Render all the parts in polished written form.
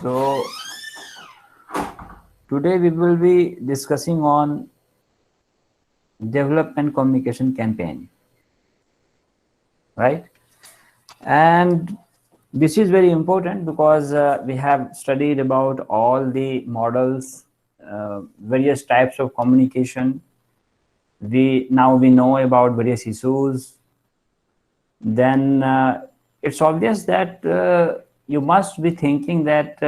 So today we will be discussing on development communication campaign, right? And this is very important because we have studied about all the models, various types of communication. Now we know about various issues. Then it's obvious that you must be thinking that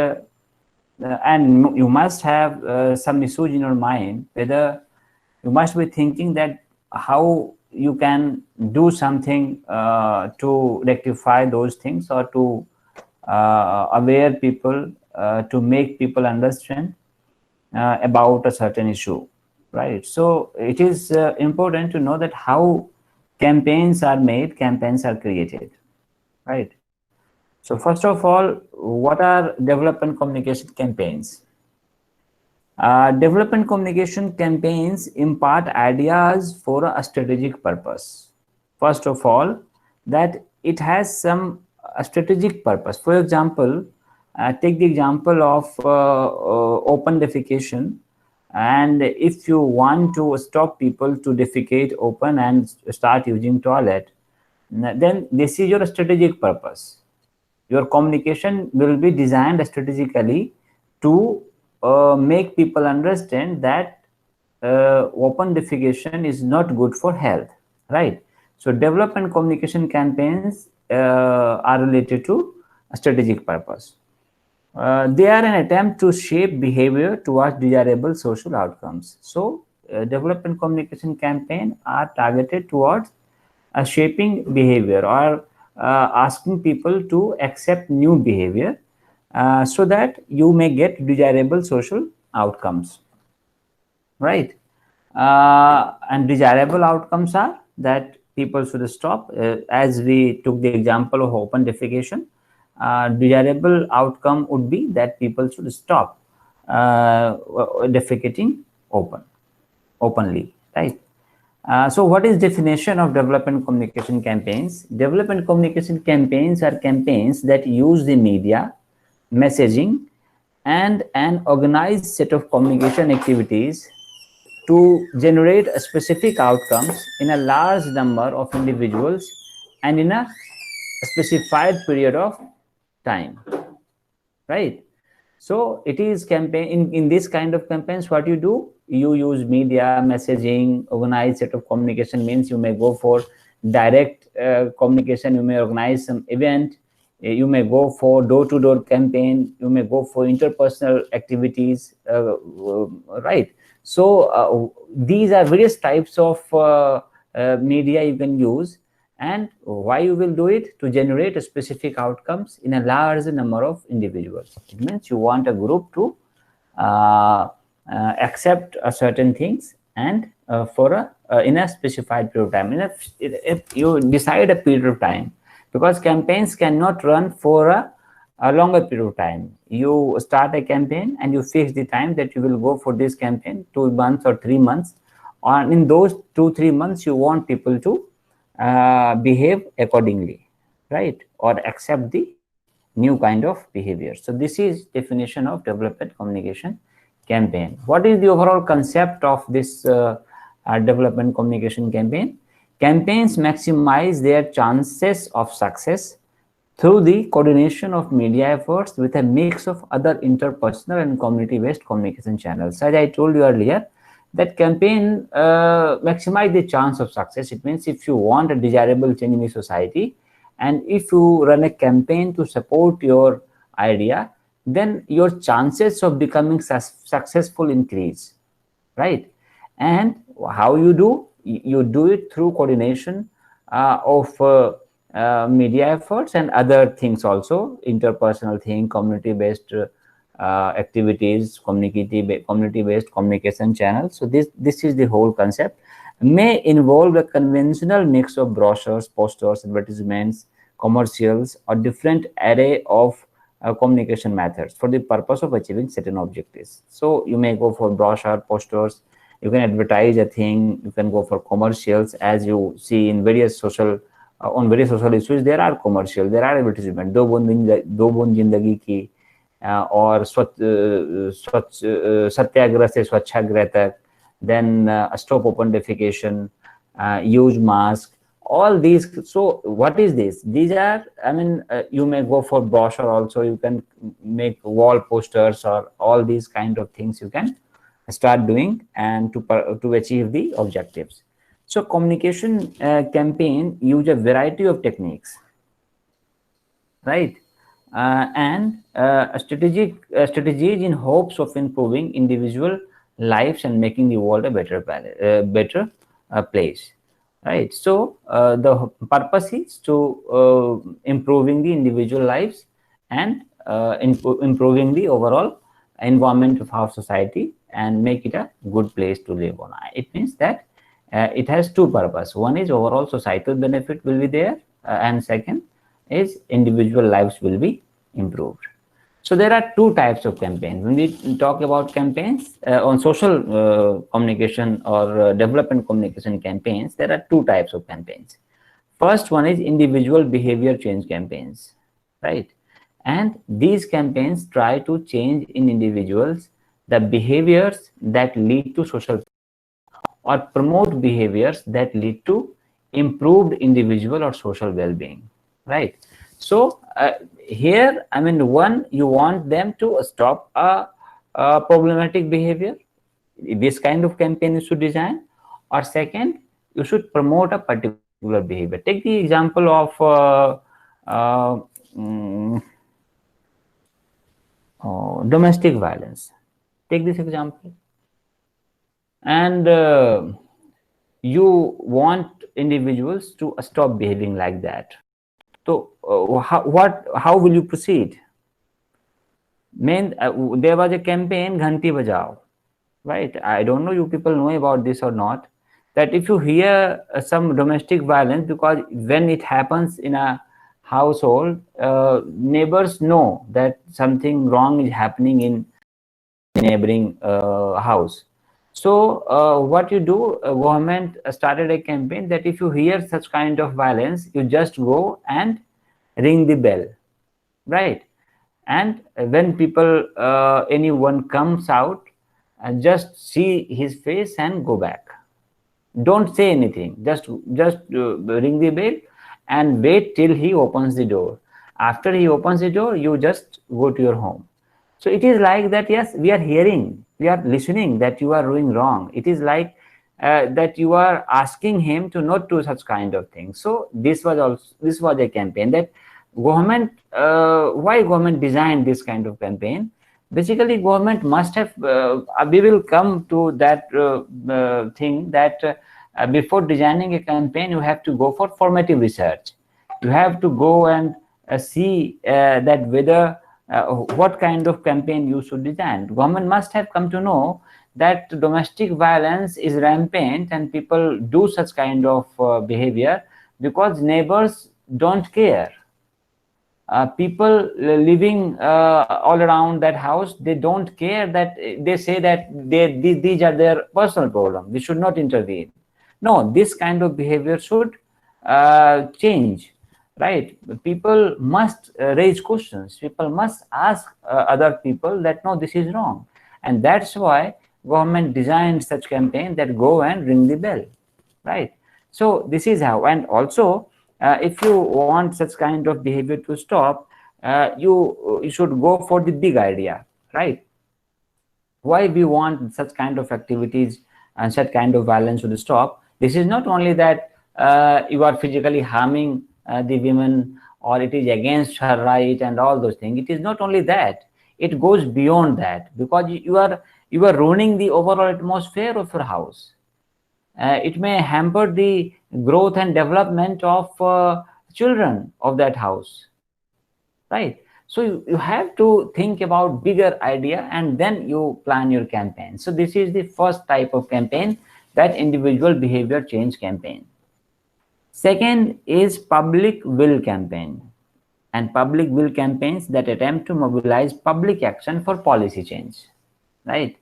and you must have some issues in your mind, whether you must be thinking that how you can do something to rectify those things, or to aware people, to make people understand about a certain issue, right? So it is important to know that how campaigns are made, campaigns are created, right? So first of all, what are development communication campaigns? Development communication campaigns impart ideas for a strategic purpose. First of all, that it has some strategic purpose. For example, take the example of open defecation. And if you want to stop people to defecate open and start using toilet, then this is your strategic purpose. Your communication will be designed strategically to make people understand that open defecation is not good for health, right? So development communication campaigns are related to a strategic purpose. They are an attempt to shape behavior towards desirable social outcomes. So development communication campaign are targeted towards shaping behavior, or asking people to accept new behavior so that you may get desirable social outcomes, right? And desirable outcomes are that people should stop, as we took the example of open defecation. Desirable outcome would be that people should stop defecating openly, right? So what is definition of development communication campaigns? Development communication campaigns are campaigns that use the media, messaging, and an organized set of communication activities to generate a specific outcomes in a large number of individuals and in a specified period of time, right? So it is campaign in this kind of campaigns. What you do, you use media, messaging, organized set of communication. Means you may go for direct communication, you may organize some event, you may go for door-to-door campaign, you may go for interpersonal activities, right? So these are various types of media you can use. And why you will do it? To generate a specific outcomes in a large number of individuals. It means you want a group to accept certain things, and for in a specified period of time. If you decide a period of time, because campaigns cannot run for a longer period of time. You start a campaign and you fix the time that you will go for this campaign, 2 months or 3 months. And in those 2-3 months, you want people to behave accordingly, right? Or accept the new kind of behavior. So this is definition of development communication campaign. What is the overall concept of this development communication campaign? Campaigns maximize their chances of success through the coordination of media efforts with a mix of other interpersonal and community-based communication channels. As I told you earlier, that campaign maximize the chance of success. It means if you want a desirable change in the society, and if you run a campaign to support your idea, then your chances of becoming successful increase, right? And how you do? You do it through coordination of media efforts and other things also, interpersonal thing, community-based activities, community-based communication channels. So this is the whole concept. May involve a conventional mix of brochures, posters, advertisements, commercials, or different array of communication methods for the purpose of achieving certain objectives. So you may go for brochure, posters, you can advertise a thing, you can go for commercials. As you see in various social on various social issues, there are commercials, there are advertisements. दो बूंद जिंदगी की, or satyagraha se swachhagraha tak, then stop open defecation, use mask, all these. So what is this? These are, I mean, you may go for brochure also, you can make wall posters or all these kind of things you can start doing and to achieve the objectives. So communication campaign use a variety of techniques, right? And strategies in hopes of improving individual lives and making the world a better place, right? So the purpose is to improving the individual lives and improving the overall environment of our society and make it a good place to live on. It means that it has two purposes. One is overall societal benefit will be there, and second is individual lives will be improved. So there are two types of campaigns. When we talk about campaigns on social communication or development communication campaigns, there are two types of campaigns. First one is individual behavior change campaigns, right? And these campaigns try to change in individuals the behaviors that lead to social or promote behaviors that lead to improved individual or social well-being, right? So here, I mean, one, you want them to stop a problematic behavior. This kind of campaign you should design. Or second, you should promote a particular behavior. Take the example of domestic violence. Take this example. And you want individuals to stop behaving like that. So how will you proceed? There was a campaign Ghanti Bajao, right? I don't know you people know about this or not, that if you hear some domestic violence, because when it happens in a household, neighbors know that something wrong is happening in neighboring house. So what you do, government started a campaign that if you hear such kind of violence, you just go and ring the bell, right? And when people, anyone comes out, just see his face and go back. Don't say anything. Just ring the bell and wait till he opens the door. After he opens the door, you just go to your home. So it is like that. Yes, we are hearing, we are listening that you are doing wrong. It is like that you are asking him to not do such kind of things. So this was a campaign that government. Why government designed this kind of campaign? Basically, government must have. We will come to that thing that before designing a campaign, you have to go for formative research. You have to go and see that whether what kind of campaign you should design. Government must have come to know that domestic violence is rampant and people do such kind of behavior because neighbors don't care. People living all around that house, they don't care, that they say that these are their personal problems, we should not intervene. No, this kind of behavior should change, right? People must raise questions, people must ask other people that no, this is wrong. And that's why government designed such campaign that go and ring the bell, right? So this is how. And also if you want such kind of behavior to stop, you should go for the big idea, right? Why we want such kind of activities and such kind of violence to stop? This is not only that you are physically harming the women or it is against her right and all those things. It is not only that, it goes beyond that, because you are ruining the overall atmosphere of your house. It may hamper the growth and development of children of that house, right? So you have to think about bigger idea and then you plan your campaign. So this is the first type of campaign, that individual behavior change campaign. Second is public will campaign, and public will campaigns that attempt to mobilize public action for policy change, right?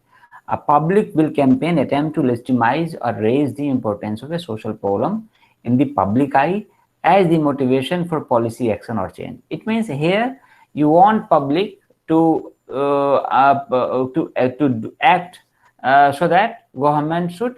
A public will campaign attempt to legitimize or raise the importance of a social problem in the public eye as the motivation for policy action or change. It means here you want public to act so that government should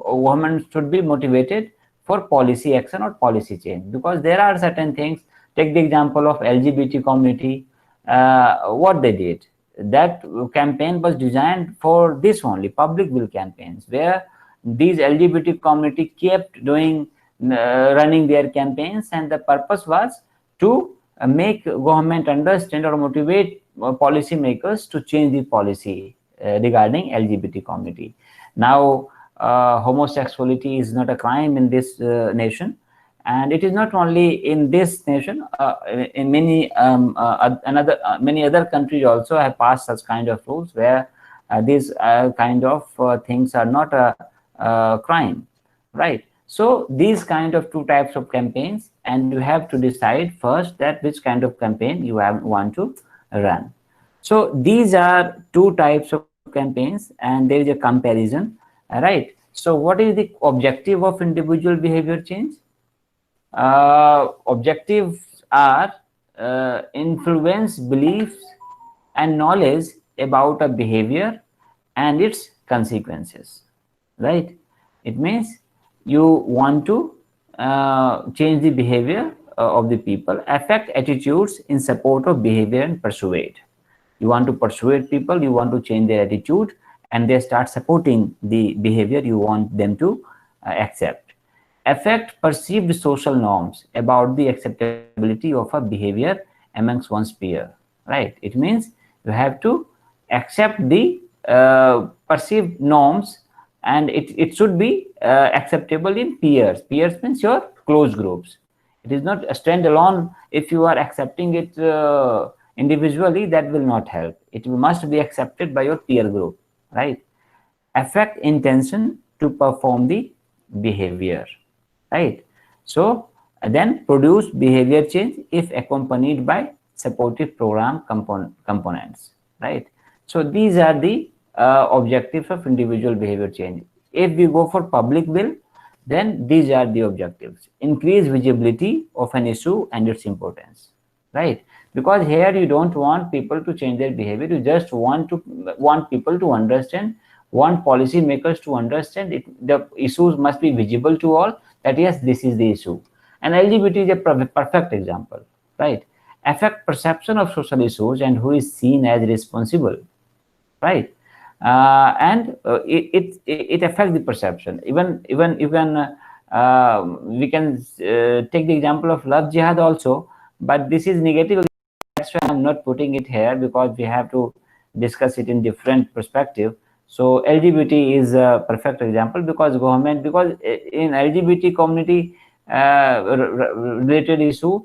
government should be motivated for policy action or policy change, because there are certain things. Take the example of LGBT community. What they did, that campaign was designed for this only, public will campaigns, where these LGBT community kept doing running their campaigns, and the purpose was to make government understand or motivate policy makers to change the policy regarding LGBT community. Now, homosexuality is not a crime in this nation, and it is not only in this nation. In many many other countries also have passed such kind of rules, where these kind of things are not a crime, right? So these kind of two types of campaigns, and you have to decide first that which kind of campaign you want to run. So these are two types of campaigns, and there is a comparison, right? So what is the objective of individual behavior change? Objectives are influence beliefs and knowledge about a behavior and its consequences, right? It means you want to change the behavior of the people, affect attitudes in support of behavior, and persuade. You want to persuade people, you want to change their attitude, and they start supporting the behavior you want them to accept. Affect perceived social norms about the acceptability of a behavior amongst one's peer, right? It means you have to accept the perceived norms, and it should be acceptable in peers. Peers means your close groups. It is not a standalone. If you are accepting it individually, that will not help. It must be accepted by your peer group, right? Affect intention to perform the behavior, right? So then produce behavior change if accompanied by supportive program components, right? So these are the objectives of individual behavior change. If we go for public will, then these are the objectives: increase visibility of an issue and its importance, right? Because here you don't want people to change their behavior, you just want people to understand, want policy makers to understand it. The issues must be visible to all, that yes, this is the issue. And LGBT is a perfect example, right? Affect perception of social issues and who is seen as responsible, right? It affects the perception. Even you can we can take the example of love jihad also, but this is negative. That's why I'm not putting it here, because we have to discuss it in different perspective. So LGBT is a perfect example, because in LGBT community related issue,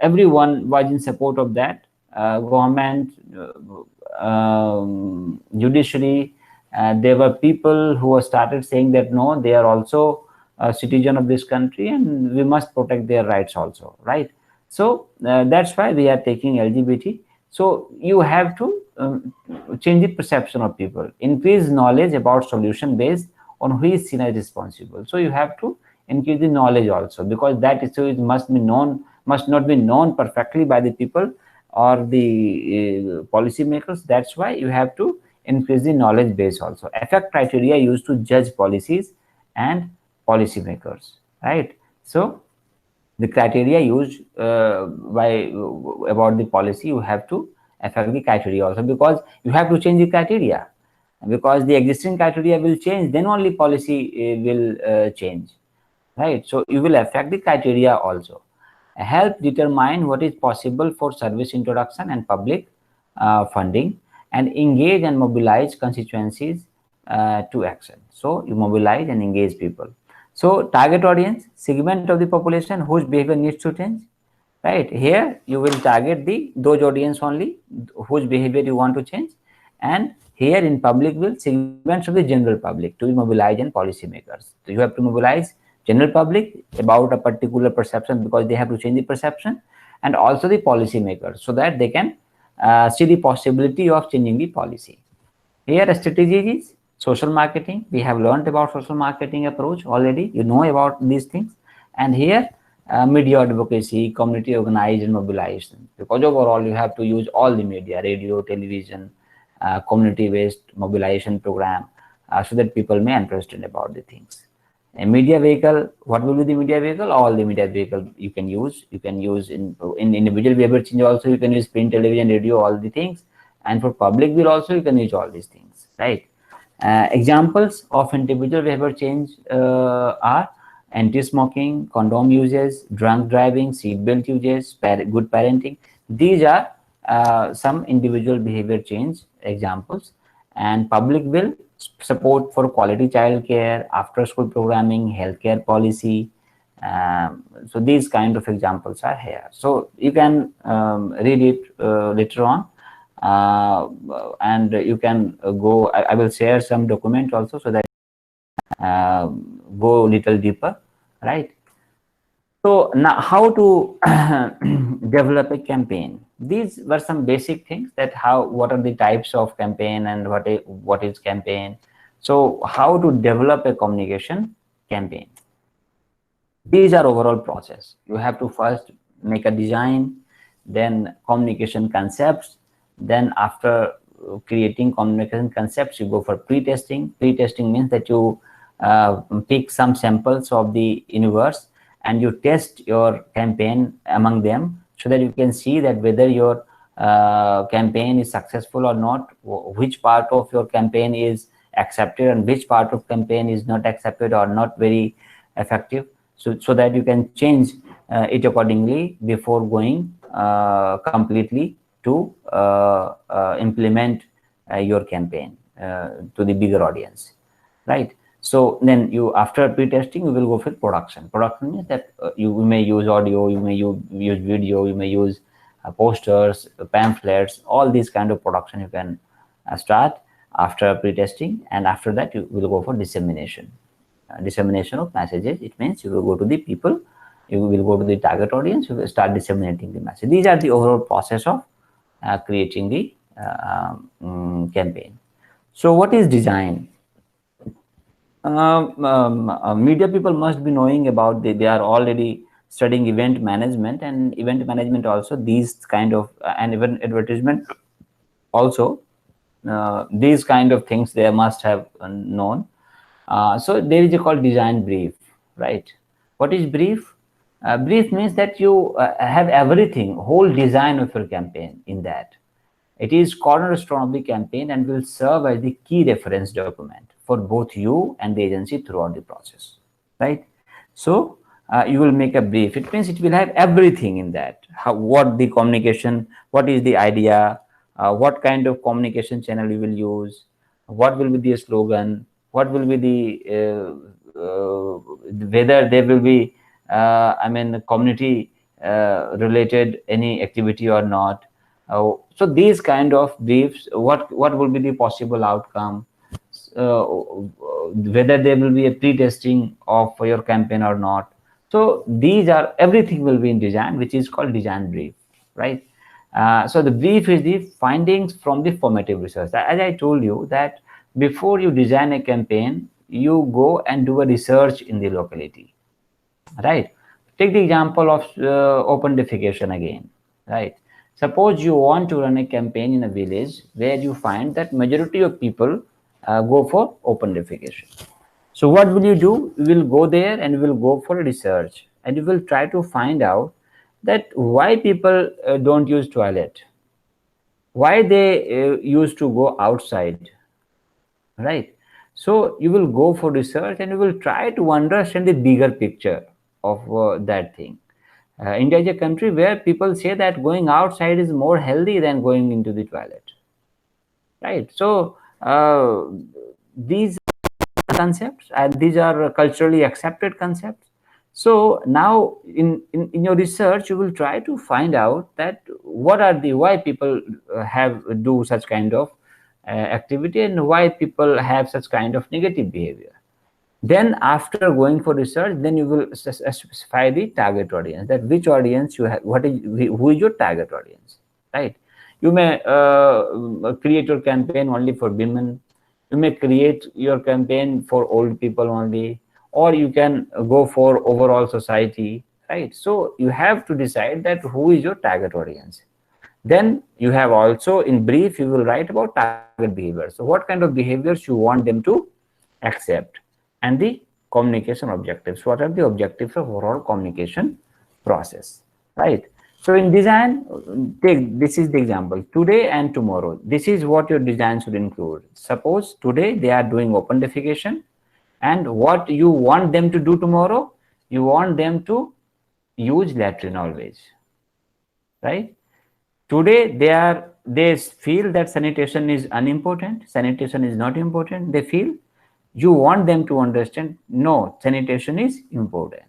everyone was in support of that. Government, judiciary, there were people who started saying that no, they are also a citizen of this country and we must protect their rights also, right? So that's why we are taking LGBT. So you have to change the perception of people, increase knowledge about solution based on who is seen as responsible. So you have to increase the knowledge also, because that issue must not be known perfectly by the people or the policy makers. That's why you have to increase the knowledge base also. Affect criteria used to judge policies and policy makers, right? So the criteria used about the policy, you have to affect the criteria also, because you have to change the criteria, because the existing criteria will change, then only policy will change, right? So you will affect the criteria also. Help determine what is possible for service introduction and public funding, and engage and mobilize constituencies to action. So you mobilize and engage people. So target audience, segment of the population whose behavior needs to change, right? Here you will target those audience only whose behavior you want to change. And here in public will, segments of the general public to mobilize, and policymakers. So you have to mobilize general public about a particular perception, because they have to change the perception, and also the policymakers, so that they can see the possibility of changing the policy. Here a strategy is social marketing. We have learned about social marketing approach already. You know about these things. And here media advocacy, community organized and mobilization. Because overall, you have to use all the media, radio, television, community-based mobilization program, so that people may understand about the things. A media vehicle, what will be the media vehicle? All the media vehicle you can use. You can use in individual behavior change also, you can use print, television, radio, all the things. And for public will also, you can use all these things, right? Examples of individual behavior change are anti-smoking, condom uses, drunk driving, seatbelt uses, good parenting. These are some individual behavior change examples. And public will support for quality child care, after school programming, healthcare policy. So these kind of examples are here. So you can read it later on. And you can go, I will share some document also, so that go a little deeper, right? So now how to develop a campaign. These were some basic things, that what are the types of campaign and what is campaign. So how to develop a communication campaign. These are overall process. You have to first make a design, then communication concepts, then after creating communication concepts, you go for pre-testing. Pre-testing means that you pick some samples of the universe and you test your campaign among them, so that you can see that whether your campaign is successful or not, which part of your campaign is accepted and which part of campaign is not accepted or not very effective, so that you can change it accordingly before going completely to implement your campaign to the bigger audience, right? So then you, after pre-testing, you will go for production. Production means that you may use audio, you may use video, you may use posters, pamphlets, all these kind of production you can start after pre-testing. And after that, you will go for dissemination. Dissemination of messages. It means you will go to the people, you will go to the target audience, you will start disseminating the message. These are the overall process of creating the campaign. So what is design? Media people must be knowing about they are already studying event management, and event management also, these kind of and even advertisement also, these kind of things they must have known. So there is a called design brief, right? What is brief? Brief means that you have everything, whole design of your campaign in that. It is cornerstone of the campaign and will serve as the key reference document for both you and the agency throughout the process, right? So you will make a brief. It means it will have everything in that. What the communication, what is the idea, what kind of communication channel you will use, what will be the slogan, what will be whether there will be community related any activity or not. So these kind of briefs, what will be the possible outcome, whether there will be a pre-testing of your campaign or not. So these are, everything will be in design, which is called design brief, right? So the brief is the findings from the formative research. As I told you, that before you design a campaign, you go and do a research in the locality, right? Take the example of open defecation again, right? Suppose you want to run a campaign in a village where you find that majority of people go for open defecation. So what will you do? You will go there and you will go for research, and you will try to find out that why people don't use toilet, why they used to go outside, right? So you will go for research and you will try to understand the bigger picture of that thing. India is a country where people say that going outside is more healthy than going into the toilet, right? So these concepts, and these are culturally accepted concepts. So now in your research, you will try to find out that what are the, why people do such kind of activity, and why people have such kind of negative behavior. Then after going for research, then you will specify the target audience, that which audience you have, who is your target audience, right? You may create your campaign only for women, you may create your campaign for old people only, or you can go for overall society, right? So you have to decide that who is your target audience. Then you have also, in brief, you will write about target behavior. So what kind of behaviors you want them to accept, and the communication objectives. What are the objectives of overall communication process, right? So in design, take this is the example, today and tomorrow. This is what your design should include. Suppose today they are doing open defecation, and what you want them to do tomorrow, you want them to use latrine always, right? Today they feel that sanitation is unimportant, sanitation is not important. They feel, you want them to understand, no, sanitation is important.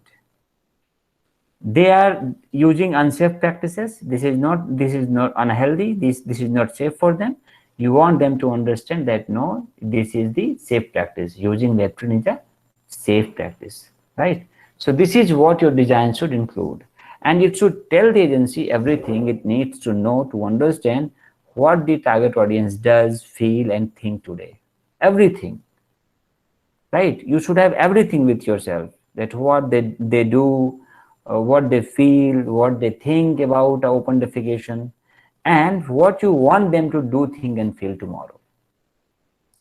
They are using unsafe practices. This is not unhealthy. This is not safe for them. You want them to understand that no, this is the safe practice. Using latrine is a safe practice, right? So this is what your design should include, and it should tell the agency everything it needs to know to understand what the target audience does, feel, and think today. Everything, right? You should have everything with yourself, that what they do, what they feel, what they think about open defecation, and what you want them to do, think, and feel tomorrow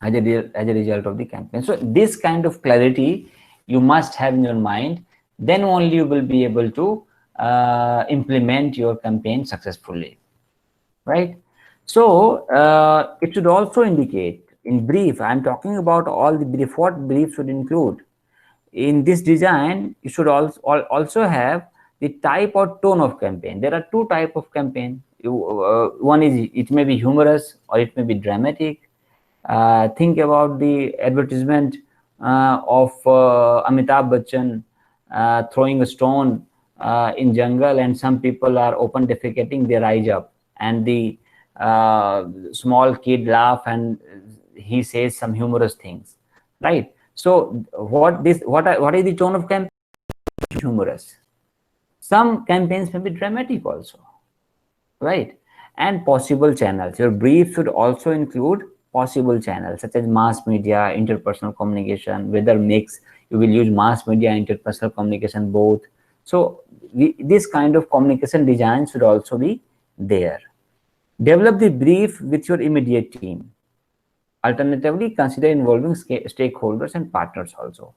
as a result of the campaign. So this kind of clarity you must have in your mind. Then only you will be able to implement your campaign successfully, right? So it should also indicate, in brief, I'm talking about all the brief, what brief should include. In this design, you should also have the type or tone of campaign. There are two types of campaign. One is, it may be humorous or it may be dramatic. Think about the advertisement of Amitabh Bachchan throwing a stone in jungle, and some people are open defecating, they rise up, and the small kid laugh, and he says some humorous things, right? So what is the tone of campaign? Humorous. Some campaigns may be dramatic also, right? And possible channels. Your brief should also include possible channels such as mass media, interpersonal communication, whether mix, you will use mass media, interpersonal communication, both. So this kind of communication design should also be there. Develop the brief with your immediate team. Alternatively, consider involving stakeholders and partners also.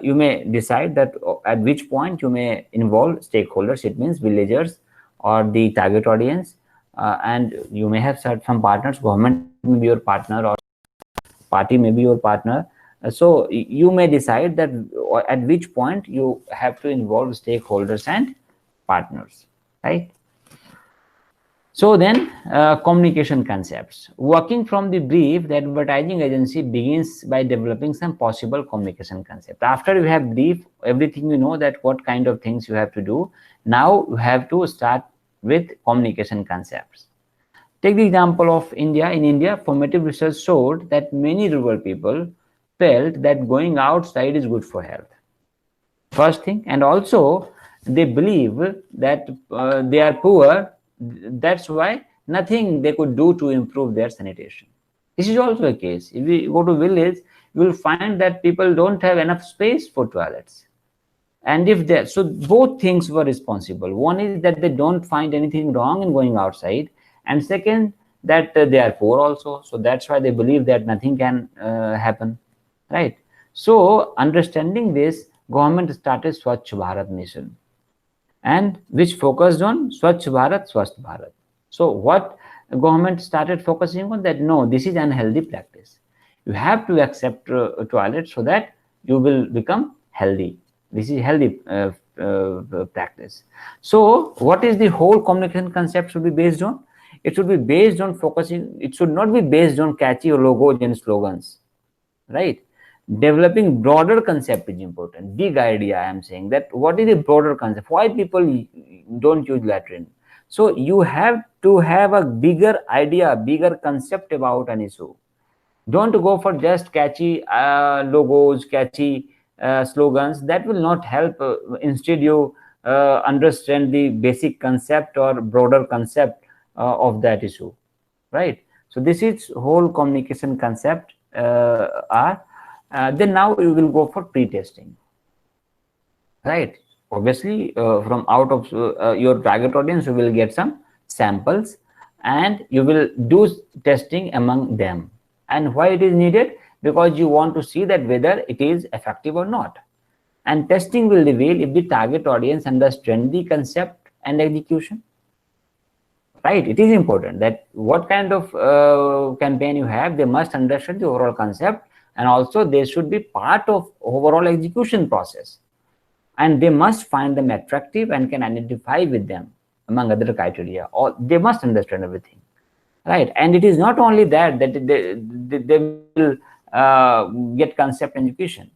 You may decide that at which point you may involve stakeholders. It means villagers or the target audience, and you may have some partners. Government may be your partner, or party may be your partner. So you may decide that at which point you have to involve stakeholders and partners, right? So then, communication concepts. Working from the brief, the advertising agency begins by developing some possible communication concept. After you have brief, everything you know that what kind of things you have to do. Now you have to start with communication concepts. Take the example of India. In India, formative research showed that many rural people felt that going outside is good for health. First thing, and also they believe that they are poor, that's why nothing they could do to improve their sanitation. This is also a case. If we go to village, you will find that people don't have enough space for toilets. And if they, so both things were responsible. One is that they don't find anything wrong in going outside, and second, that they are poor also. So that's why they believe that nothing can happen, right? So understanding this, government started Swachh Bharat mission, and which focused on Swachh Bharat, Swasth Bharat. So what government started focusing on, that no, this is unhealthy practice. You have to accept toilet so that you will become healthy. This is healthy practice. So what is the whole communication concept should be based on? It should be based on focusing. It should not be based on catchy logos and slogans, right? Developing broader concept is important. Big idea, I am saying that what is the broader concept, why people don't use latrine. So you have to have a bigger idea, bigger concept about an issue. Don't go for just catchy logos, catchy slogans. That will not help. Instead you understand the basic concept or broader concept of that issue, right? So this is whole communication concept are. Then now we will go for pre-testing, right? Obviously, from out of your target audience, you will get some samples and you will do testing among them. And why it is needed? Because you want to see that whether it is effective or not. And testing will reveal if the target audience understands the concept and execution. Right, it is important that what kind of campaign you have, they must understand the overall concept, and also they should be part of overall execution process, and they must find them attractive and can identify with them among other criteria, or they must understand everything, right? And it is not only that they will get concept and execution.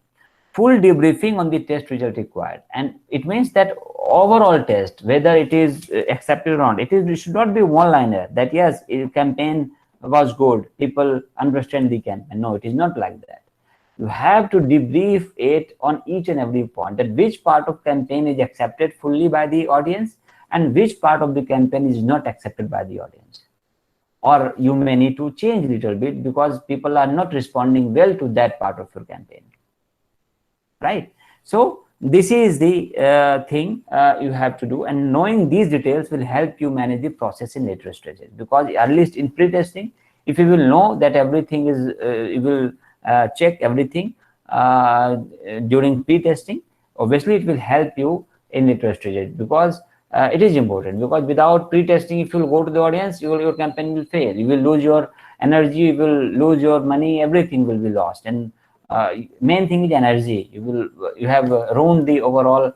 Full debriefing on the test result required, and it means that overall test, whether it is accepted or not, it should not be one liner that yes, campaign was good, people understand the campaign. No, it is not like that. You have to debrief it on each and every point, that which part of campaign is accepted fully by the audience and which part of the campaign is not accepted by the audience, or you may need to change a little bit because people are not responding well to that part of your campaign, right? So this is the thing you have to do, and knowing these details will help you manage the process in later stages, because at least in pre-testing, if you will know that everything is you will check everything during pre-testing, obviously it will help you in later stages, because it is important. Because without pre-testing, if you will go to the audience, your campaign will fail, you will lose your energy, you will lose your money, everything will be lost. And main thing is energy. You have ruined the overall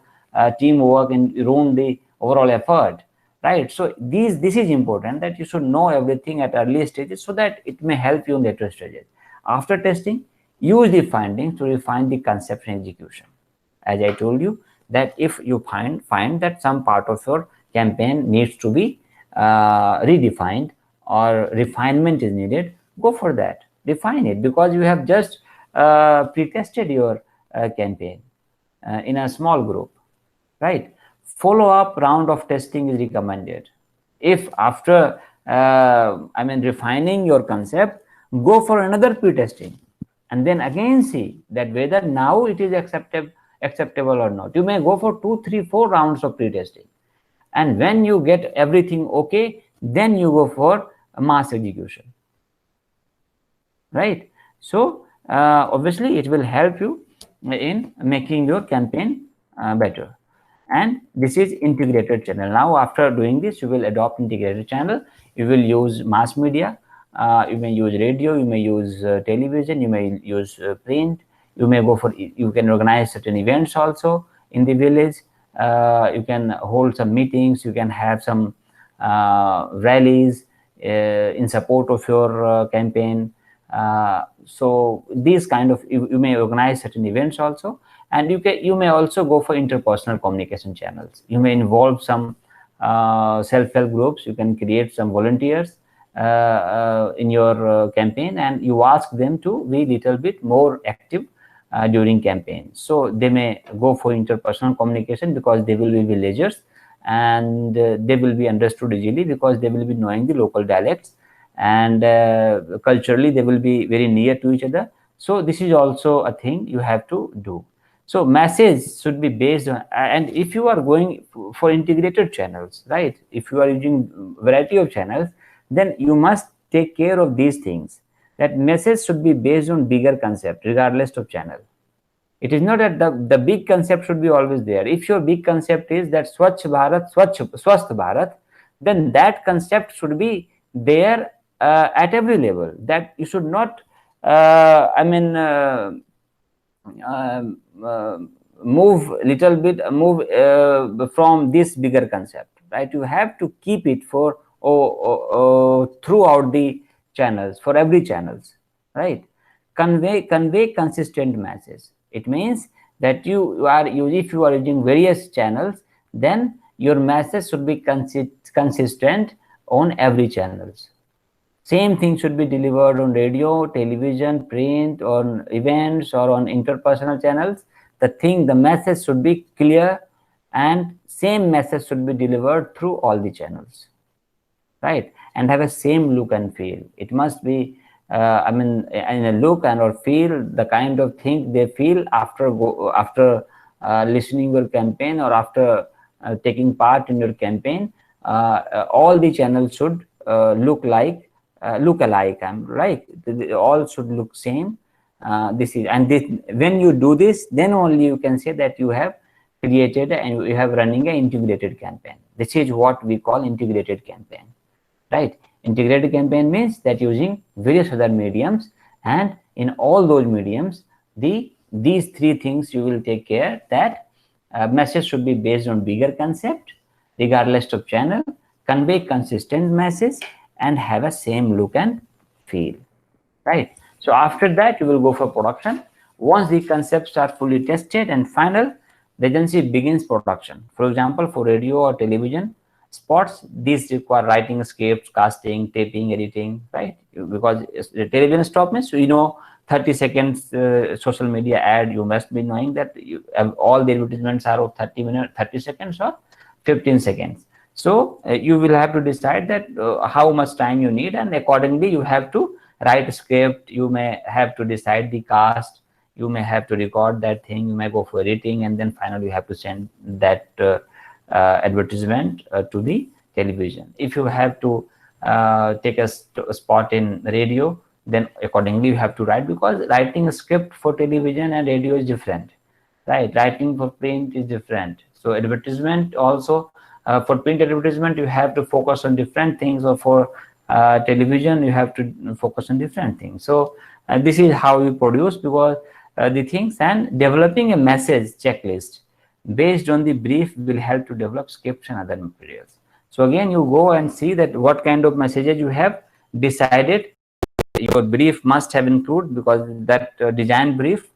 teamwork and ruined the overall effort, right? So this is important, that you should know everything at early stages so that it may help you in later stages. After testing, use the findings to refine the concept and execution. As I told you, that if you find that some part of your campaign needs to be redefined or refinement is needed, go for that, define it, because you have just pre-tested your campaign in a small group, right? Follow-up round of testing is recommended. If after refining your concept, go for another pre-testing and then again see that whether now it is acceptable or not. You may go for 2, 3, 4 rounds of pre-testing, and when you get everything okay, then you go for mass execution, right? So obviously it will help you in making your campaign better. And this is integrated channel. Now after doing this, you will adopt integrated channel. You will use mass media, you may use radio, you may use television, you may use print, you may go for, you can organize certain events also in the village, you can hold some meetings, you can have some rallies in support of your campaign. So these kind of, you may organize certain events also, and you may also go for interpersonal communication channels. You may involve some self-help groups. You can create some volunteers in your campaign, and you ask them to be little bit more active during campaigns. So they may go for interpersonal communication because they will be villagers, and they will be understood easily because they will be knowing the local dialects, and culturally they will be very near to each other. So this is also a thing you have to do. So message should be based on, and if you are going for integrated channels, right, if you are using variety of channels, then you must take care of these things, that message should be based on bigger concept regardless of channel. It is not that the big concept should be always there. If your big concept is that Swachh Bharat, Swasth Bharat, then that concept should be there at every level. That you should not, move little bit, move from this bigger concept, right? You have to keep it for throughout the channels, for every channels, right? Convey consistent message. It means that if you are using various channels, then your message should be consistent on every channels. Same thing should be delivered on radio, television, print, on events, or on interpersonal channels. The message should be clear, and same message should be delivered through all the channels, right? And have a same look and feel. It must be, in a look and or feel the kind of thing they feel after listening your campaign or after taking part in your campaign, all the channels should look alike. I'm right. They all should look same. This is, and this, when you do this, then only you can say that you have created and you have running an integrated campaign. This is what we call integrated campaign, right? Integrated campaign means that using various other mediums, and in all those mediums, these three things you will take care that message should be based on bigger concept, regardless of channel, convey consistent message, and have a same look and feel, right? So after that, you will go for production. Once the concepts are fully tested and final, the agency begins production. For example, for radio or television spots, these require writing scripts, casting, taping, editing, right? Because the television stop means, 30 seconds social media ad, you must be knowing that all the advertisements are of 30 minutes, 30 seconds or 15 seconds. So you will have to decide that how much time you need, and accordingly you have to write a script. You may have to decide the cast, you may have to record that thing, you may go for editing, and then finally you have to send that advertisement to the television. If you have to take a spot in radio, then accordingly you have to write, because writing a script for television and radio is different, right? Writing for print is different. So advertisement also, for print advertisement you have to focus on different things, or for television you have to focus on different things. So this is how you produce, because the things, and developing a message checklist based on the brief will help to develop scripts and other materials. So again, you go and see that what kind of messages you have decided your brief must have included, because that design brief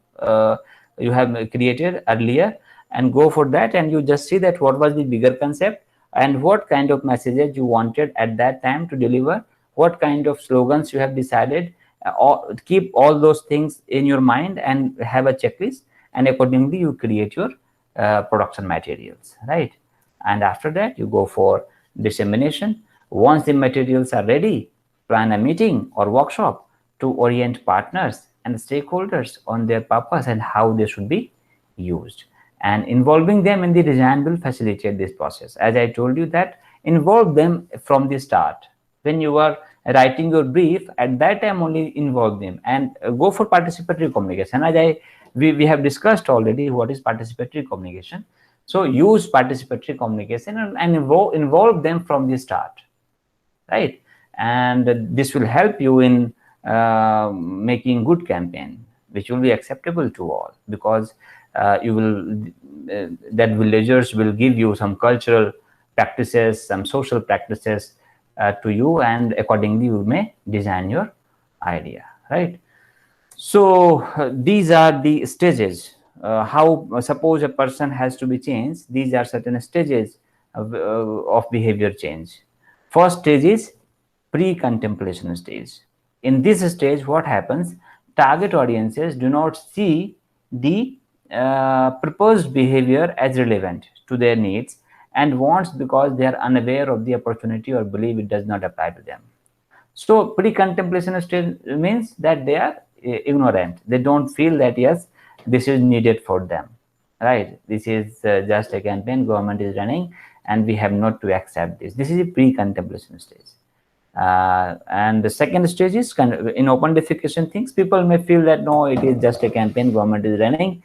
you have created earlier, and go for that, and you just see that what was the bigger concept and what kind of messages you wanted at that time to deliver, what kind of slogans you have decided. Keep all those things in your mind and have a checklist, and accordingly you create your production materials, right? And after that you go for dissemination. Once the materials are ready, plan a meeting or workshop to orient partners and stakeholders on their purpose and how they should be used. And involving them in the design will facilitate this process. As I told you, that involve them from the start. When you are writing your brief, at that time only involve them, and go for participatory communication. As we have discussed already what is participatory communication. So use participatory communication and involve them from the start, right? And this will help you in making good campaign, which will be acceptable to all, because you will that villagers will give you some cultural practices, some social practices to you, and accordingly you may design your idea, right? So these are the stages. How suppose a person has to be changed, these are certain stages of behavior change. First stage is pre-contemplation stage. In this stage, what happens? Target audiences do not see the proposed behavior as relevant to their needs and wants, because they are unaware of the opportunity or believe it does not apply to them. So pre-contemplation stage means that they are ignorant. They don't feel that yes, this is needed for them, right? This is just a campaign government is running, and we have not to accept this. This is a pre-contemplation stage. And the second stage is kind of in open defecation things. People may feel that no, it is just a campaign government is running.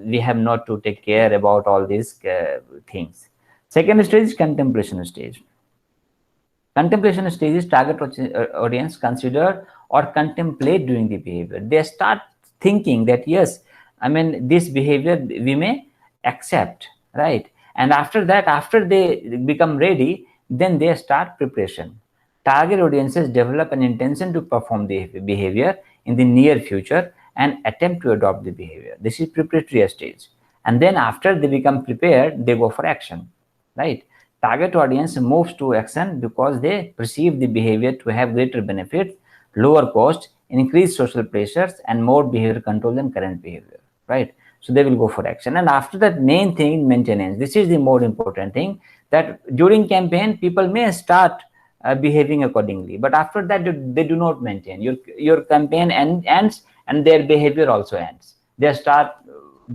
We have not to take care about all these things. Second stage is contemplation stage. Contemplation stage is target audience consider or contemplate during the behavior. They start thinking that yes, I mean, this behavior we may accept, right? And after that, after they become ready, then they start preparation. Target audiences develop an intention to perform the behavior in the near future and attempt to adopt the behavior. This is preparatory stage. And then after they become prepared, they go for action, right? Target audience moves to action because they perceive the behavior to have greater benefits, lower cost, increased social pressures, and more behavior control than current behavior, right? So they will go for action. And after that, main thing, maintenance. This is the more important thing, that during campaign, people may start behaving accordingly, but after that, they do not maintain. Your campaign ends and their behavior also ends. They start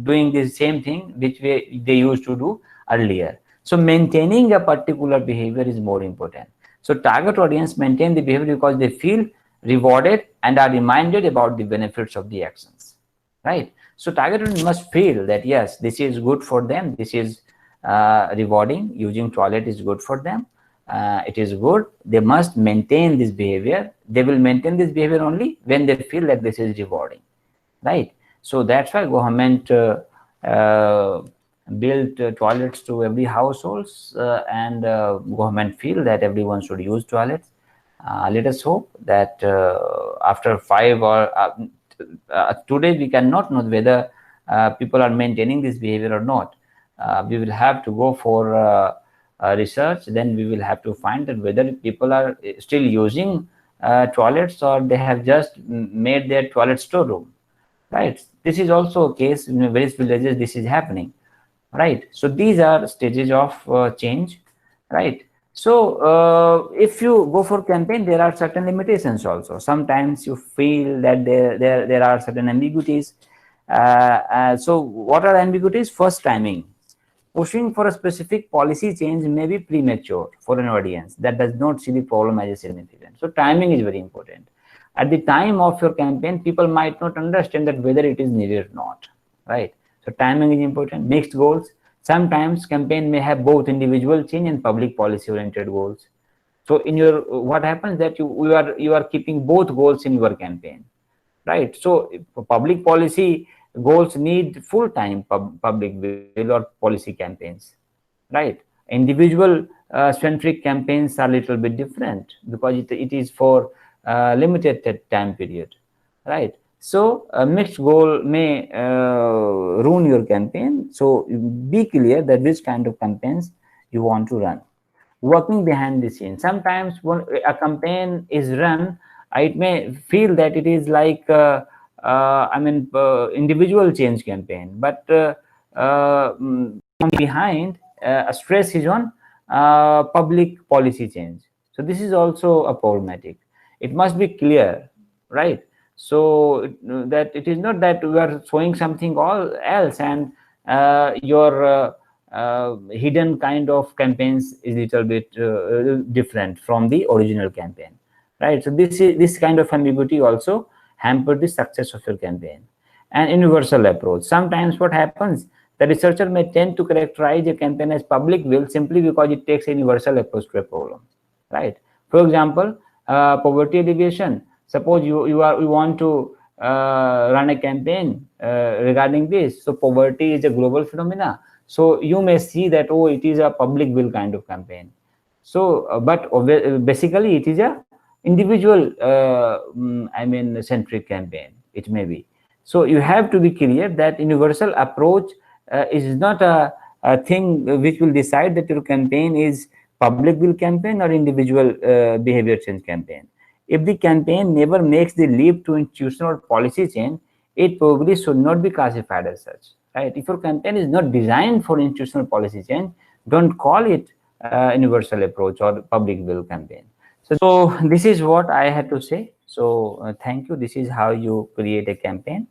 doing the same thing which they used to do earlier. So maintaining a particular behavior is more important. So target audience maintain the behavior because they feel rewarded and are reminded about the benefits of the actions, right? So target audience must feel that yes, this is good for them, this is rewarding, using toilet is good for them, it is good, they must maintain this behavior. They will maintain this behavior only when they feel that this is rewarding, right? So that's why government built toilets to every households, and government feel that everyone should use toilets. Let us hope that after 5 or today we cannot know whether people are maintaining this behavior or not. We will have to go for research, then we will have to find that whether people are still using toilets or they have just made their toilet storeroom, right? This is also a case in various villages, this is happening, right? So these are stages of change, right? So if you go for campaign, there are certain limitations also. Sometimes you feel that there are certain ambiguities. So what are ambiguities? First, timing. Pushing for a specific policy change may be premature for an audience that does not see the problem as a significant. So timing is very important. At the time of your campaign, people might not understand that whether it is needed or not, right? So timing is important. Mixed goals. Sometimes campaign may have both individual change and public policy oriented goals. So in your, what happens that you are keeping both goals in your campaign, right? So public policy goals need full time public will or policy campaigns, right? Individual centric campaigns are a little bit different because it is for limited time period, right? So a mixed goal may ruin your campaign. So be clear that which kind of campaigns you want to run. Working behind the scenes. Sometimes when a campaign is run, it may feel that it is like individual change campaign, but behind a stress is on public policy change. So this is also a problematic. It must be clear, right? So that it is not that we are showing something all else and your hidden kind of campaigns is a little bit different from the original campaign, right? So this kind of ambiguity also hamper the success of your campaign. And universal approach. Sometimes what happens, the researcher may tend to characterize a campaign as public will simply because it takes a universal approach to a problem, right? For example, poverty alleviation. Suppose you want to run a campaign regarding this. So poverty is a global phenomena. So you may see that, oh, it is a public will kind of campaign. So, but basically it is a individual, centric campaign. It may be. So you have to be clear that universal approach is not a thing which will decide that your campaign is public will campaign or individual behavior change campaign. If the campaign never makes the leap to institutional policy change, it probably should not be classified as such, right? If your campaign is not designed for institutional policy change, don't call it universal approach or public will campaign. So this is what I had to say. So thank you. This is how you create a campaign.